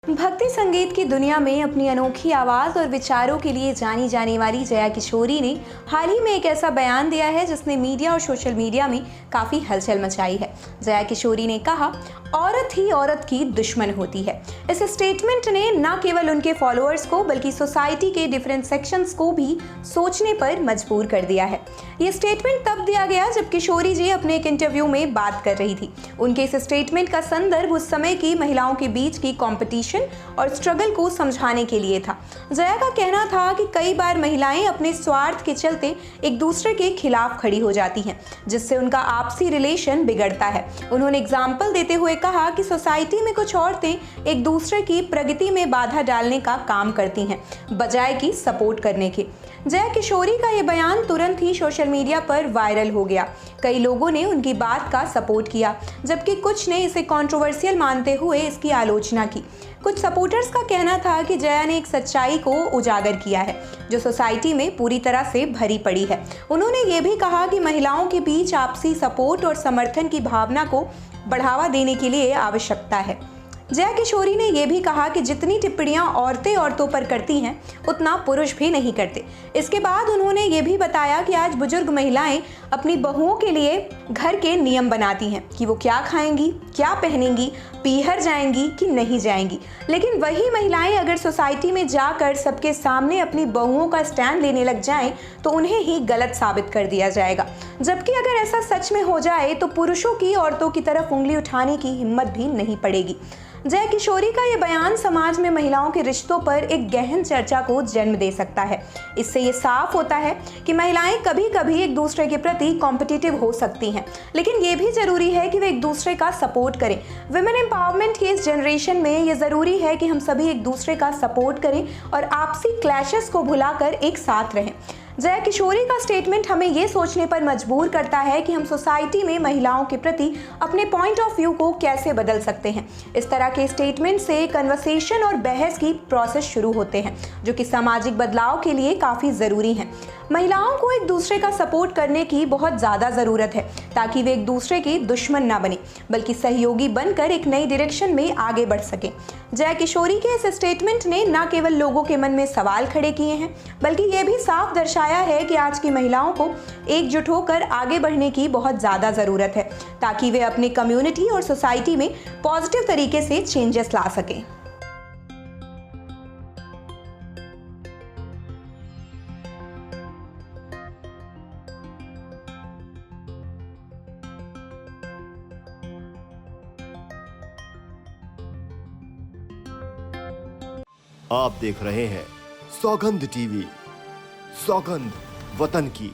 भक्ति संगीत की दुनिया में अपनी अनोखी आवाज और विचारों के लिए जानी जाने वाली जया किशोरी ने हाल ही में एक ऐसा बयान दिया है जिसने मीडिया और सोशल मीडिया में काफी हलचल मचाई है। जया किशोरी ने कहा, औरत ही औरत की दुश्मन होती है। इस स्टेटमेंट ने न केवल उनके फॉलोअर्स को बल्कि सोसाइटी के डिफरेंट सेक्शंस को भी सोचने पर मजबूर कर दिया है। ये स्टेटमेंट तब दिया गया जब किशोरी जी अपने एक इंटरव्यू में बात कर रही थी। उनके इस स्टेटमेंट का संदर्भ उस समय की महिलाओं के बीच की कॉम्पिटिशन और स्ट्रगल को समझाने के लिए था। जया का कहना था कि कई बार महिलाएं अपने स्वार्थ के चलते एक दूसरे के खिलाफ खड़ी हो जाती हैं, जिससे उनका आपसी रिलेशन बिगड़ता है। उन्होंने एग्जाम्पल देते हुए कहा कि सोसाइटी में कुछ औरतें एक दूसरे की प्रगति में बाधा डालने का काम करती हैं, बजाय कि सपोर्ट करने के। जया किशोरी का ये बयान तुरंत ही सोशल मीडिया पर वायरल हो गया। कई लोगों ने उनकी बात का सपोर्ट किया, जबकि कुछ ने इसे कंट्रोवर्शियल मानते हुए इसकी आलोचना की। कुछ सपोर्टर्स का कहना था कि जया ने एक सच्चाई को उजागर किया है जो सोसाइटी में पूरी तरह से भरी पड़ी है। उन्होंने ये भी कहा कि महिलाओं के बीच आपसी सपोर्ट और समर्थन की भावना को बढ़ावा देने के लिए आवश्यकता है। जया किशोरी ने यह भी कहा कि जितनी टिप्पणियां औरतें औरतों पर करती हैं उतना पुरुष भी नहीं करते। इसके बाद उन्होंने ये भी बताया कि आज बुजुर्ग महिलाएं अपनी बहुओं के लिए घर के नियम बनाती हैं कि वो क्या खाएंगी, क्या पहनेंगी, पीहर जाएंगी कि नहीं जाएंगी। लेकिन वही महिलाएं अगर सोसाइटी में जाकर सबके सामने अपनी बहुओं का स्टैंड लेने लग जाएं तो उन्हें ही गलत साबित कर दिया जाएगा। जबकि अगर ऐसा सच में हो जाए तो पुरुषों की औरतों की तरफ उंगली उठाने की हिम्मत भी नहीं पड़ेगी। जया किशोरी का ये बयान समाज में महिलाओं के रिश्तों पर एक गहन चर्चा को जन्म दे सकता है। इससे ये साफ होता है कि महिलाएं कभी कभी एक दूसरे के प्रति कॉम्पिटिटिव हो सकती हैं, लेकिन ये भी जरूरी है कि वे एक दूसरे का सपोर्ट करें। वुमेन एम्पावरमेंट की इस जनरेशन में ये जरूरी है कि हम सभी एक दूसरे का सपोर्ट करें और आपसी क्लैशेस को भुलाकर एक साथ रहें। जया किशोरी का स्टेटमेंट हमें ये सोचने पर मजबूर करता है कि हम सोसाइटी में महिलाओं के प्रति अपने पॉइंट ऑफ व्यू को कैसे बदल सकते हैं। इस तरह के स्टेटमेंट से कन्वर्सेशन और बहस की प्रोसेस शुरू होते हैं, जो कि सामाजिक बदलाव के लिए काफ़ी ज़रूरी हैं। महिलाओं को एक दूसरे का सपोर्ट करने की बहुत ज़्यादा ज़रूरत है ताकि वे एक दूसरे के दुश्मन ना बने, बल्कि सहयोगी बनकर एक नई डायरेक्शन में आगे बढ़ सकें। जया किशोरी के इस स्टेटमेंट ने न केवल लोगों के मन में सवाल खड़े किए हैं, बल्कि ये भी साफ दर्शाया है कि आज की महिलाओं को एकजुट होकर आगे बढ़ने की बहुत ज़्यादा ज़रूरत है ताकि वे अपनी कम्युनिटी और सोसाइटी में पॉजिटिव तरीके से चेंजेस ला सकें। आप देख रहे हैं सौगंध टीवी, सौगंध वतन की।